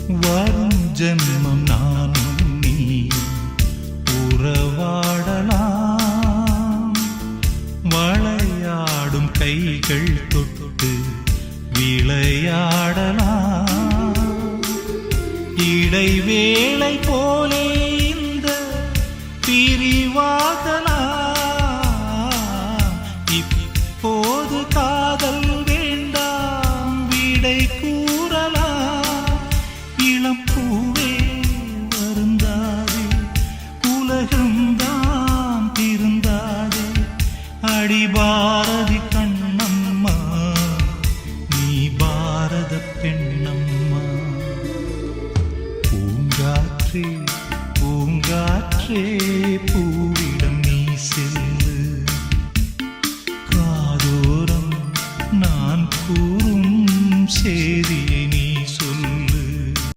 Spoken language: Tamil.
வரும் ஜென்மம் நானும் நீ உறவாடலாம். வளையாடும் கைகள் தொட்டு விளையாடலாம். இடைவேளை போலே இந்த பிரிவாகலாம். இப்போது காதல் வேண்டாம், விடை கூறலாம். இளம் பூவே வருந்தாதே, உலகம்தான் திருந்தாதே. அடி பாரதி கண்ணம்மா, நீ பாரத பெண்ணம்மா. பூங்காற்றே பூங்காற்றே